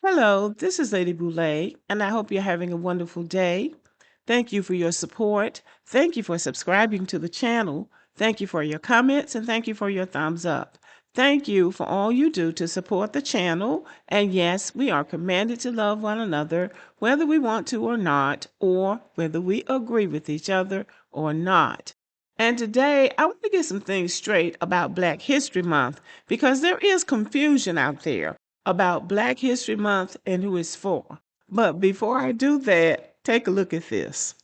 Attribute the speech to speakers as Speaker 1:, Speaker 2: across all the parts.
Speaker 1: Hello, this is Lady Boulay, and I hope you're having a wonderful day. Thank you for your support. Thank you for subscribing to the channel. Thank you for your comments, and thank you for your thumbs up. Thank you for all you do to support the channel. And yes, we are commanded to love one another, whether we want to or not, or whether we agree with each other or not. And today, I want to get some things straight about Black History Month because there is confusion out there about Black History Month and who it's for. But before I do that, take a look at this.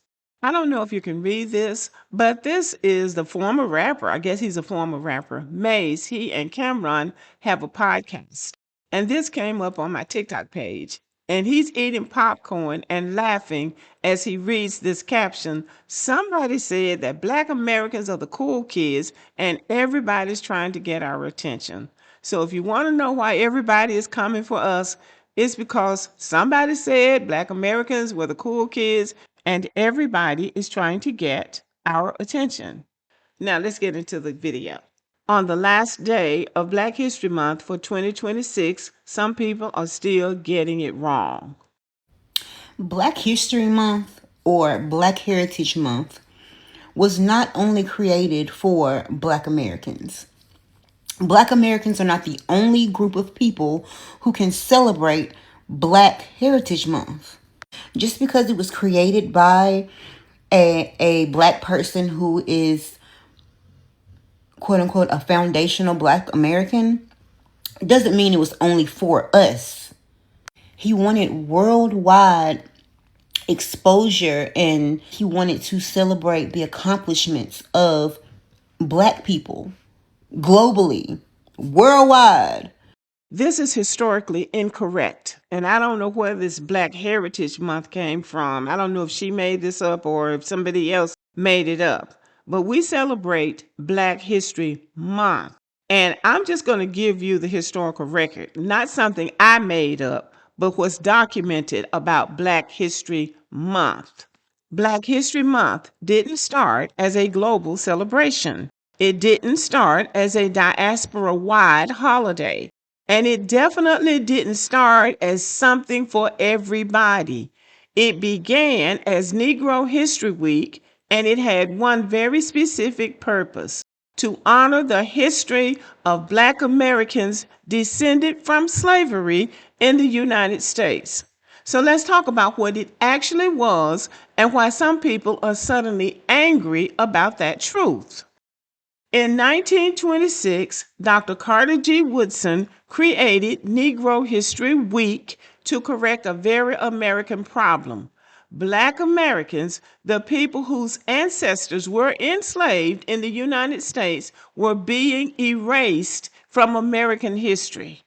Speaker 1: I don't know if you can read this, but this is the former rapper. I guess he's a former rapper. Maze, he and Cameron have a podcast. And this came up on my TikTok page. And he's eating popcorn and laughing as he reads this caption. Somebody said that Black Americans are the cool kids and everybody's trying to get our attention. So if you want to know why everybody is coming for us, it's because somebody said Black Americans were the cool kids and everybody is trying to get our attention. Now let's get into the video. On the last day of Black History Month for 2026, some people are still getting it wrong.
Speaker 2: Black History Month, or Black Heritage Month, was not only created for Black Americans. Black Americans are not the only group of people who can celebrate Black Heritage Month. Just because it was created by a Black person who is, quote unquote, a foundational Black American, doesn't mean it was only for us. He wanted worldwide exposure and he wanted to celebrate the accomplishments of Black people globally, worldwide.
Speaker 1: This is historically incorrect, and I don't know where this Black Heritage Month came from. I don't know if she made this up or if somebody else made it up, but we celebrate Black History Month. And I'm just going to give you the historical record, not something I made up, but what's documented about Black History Month. Black History Month didn't start as a global celebration. It didn't start as a diaspora-wide holiday. And it definitely didn't start as something for everybody. It began as Negro History Week, and it had one very specific purpose: to honor the history of Black Americans descended from slavery in the United States. So let's talk about what it actually was and why some people are suddenly angry about that truth. In 1926, Dr. Carter G. Woodson created Negro History Week to correct a very American problem. Black Americans, the people whose ancestors were enslaved in the United States, were being erased from American history.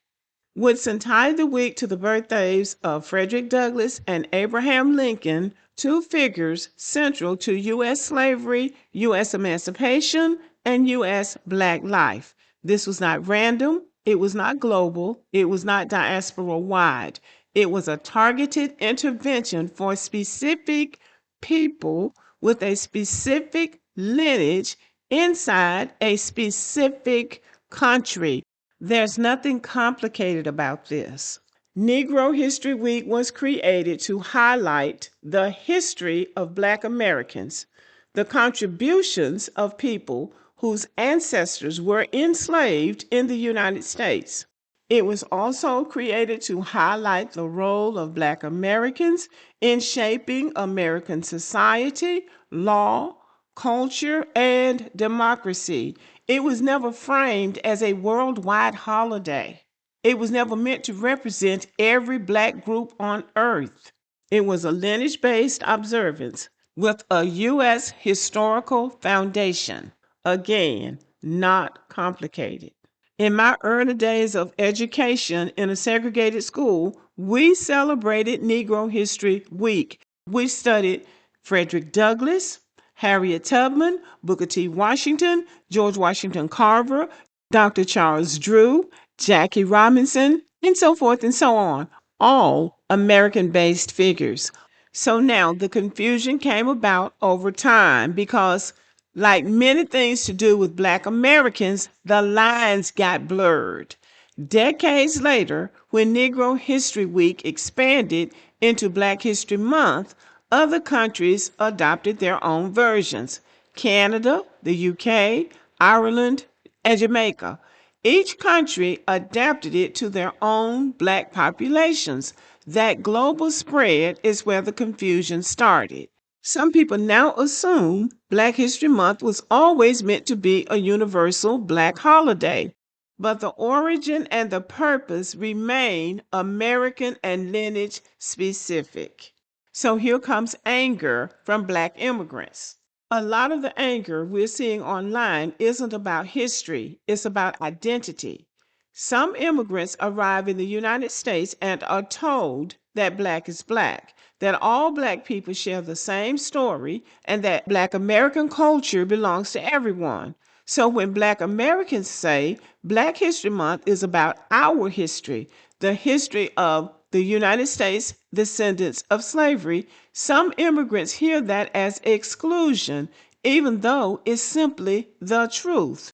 Speaker 1: Woodson tied the week to the birthdays of Frederick Douglass and Abraham Lincoln, two figures central to U.S. slavery, U.S. emancipation, and U.S. Black life. This was not random, it was not global, it was not diaspora-wide. It was a targeted intervention for specific people with a specific lineage inside a specific country. There's nothing complicated about this. Negro History Week was created to highlight the history of Black Americans, the contributions of people whose ancestors were enslaved in the United States. It was also created to highlight the role of Black Americans in shaping American society, law, culture, and democracy. It was never framed as a worldwide holiday. It was never meant to represent every black group on earth. It was a lineage based observance with a U.S. historical foundation. Again, not complicated. In my early days of education in a segregated school, we celebrated Negro History Week. We studied Frederick Douglass, Harriet Tubman, Booker T. Washington, George Washington Carver, Dr. Charles Drew, Jackie Robinson, and so forth and so on, all American based figures. So now the confusion came about over time because, like many things to do with Black Americans, the lines got blurred. Decades later, when Negro History Week expanded into Black History Month, other countries adopted their own versions. Canada, the UK, Ireland, and Jamaica. Each country adapted it to their own black populations. That global spread is where the confusion started. Some people now assume Black History Month was always meant to be a universal black holiday, but the origin and the purpose remain American and lineage specific. So here comes anger from black immigrants. A lot of the anger we're seeing online isn't about history, it's about identity. Some immigrants arrive in the United States and are told that black is black, that all black people share the same story, and that black American culture belongs to everyone. So when black Americans say Black History Month is about our history, the history of the United States descendants of slavery, some immigrants hear that as exclusion, even though it's simply the truth.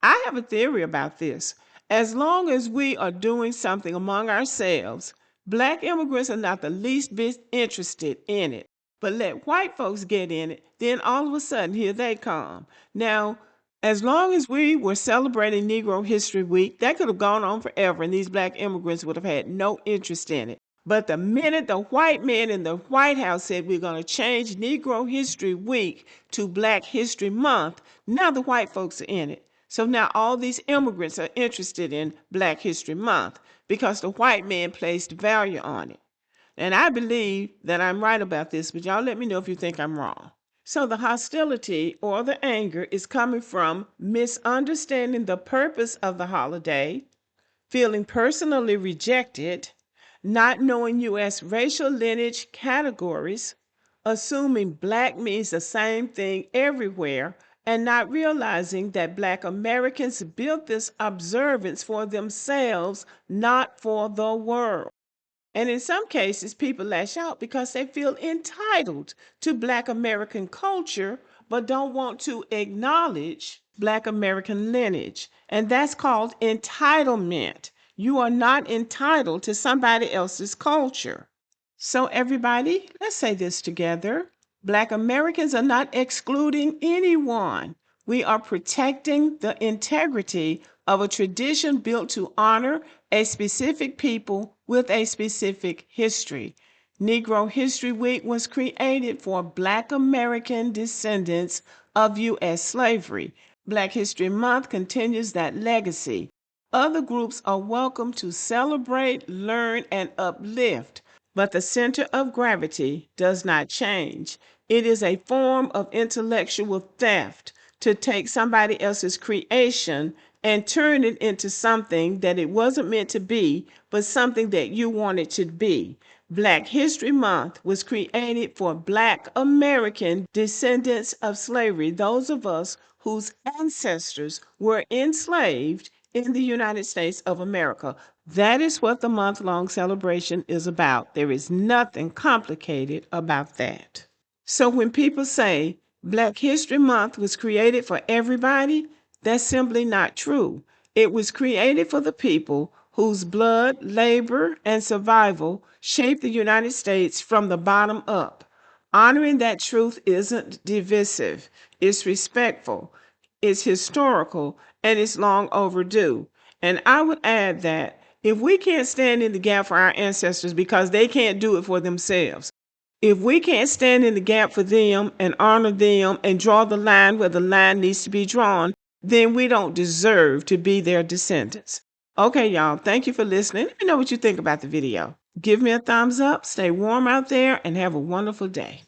Speaker 1: I have a theory about this. As long as we are doing something among ourselves, black immigrants are not the least bit interested in it. But let white folks get in it, then all of a sudden here they come. Now, as long as we were celebrating Negro History Week, that could have gone on forever and these black immigrants would have had no interest in it. But the minute the white men in the White House said we're going to change Negro History Week to Black History Month, now the white folks are in it. So now all these immigrants are interested in Black History Month because the white man placed value on it. And I believe that I'm right about this, but y'all let me know if you think I'm wrong. So the hostility or the anger is coming from misunderstanding the purpose of the holiday, feeling personally rejected, not knowing U.S. racial lineage categories, assuming black means the same thing everywhere, and not realizing that black Americans built this observance for themselves, not for the world. And in some cases, people lash out because they feel entitled to Black American culture, but don't want to acknowledge Black American lineage. And that's called entitlement. You are not entitled to somebody else's culture. So, everybody, let's say this together. Black Americans are not excluding anyone. We are protecting the integrity of a tradition built to honor a specific people with a specific history. Negro History Week was created for Black American descendants of U.S. slavery. Black History Month continues that legacy. Other groups are welcome to celebrate, learn, and uplift, but the center of gravity does not change. It is a form of intellectual theft to take somebody else's creation and turn it into something that it wasn't meant to be, but something that you want it to be. Black History Month was created for Black American descendants of slavery, those of us whose ancestors were enslaved in the United States of America. That is what the month-long celebration is about. There is nothing complicated about that. So when people say Black History Month was created for everybody, that's simply not true. It was created for the people whose blood, labor, and survival shaped the United States from the bottom up. Honoring that truth isn't divisive, it's respectful, it's historical, and it's long overdue. And I would add that if we can't stand in the gap for our ancestors because they can't do it for themselves, if we can't stand in the gap for them and honor them and draw the line where the line needs to be drawn, then we don't deserve to be their descendants. Okay, y'all. Thank you for listening. Let me know what you think about the video. Give me a thumbs up. Stay warm out there and have a wonderful day.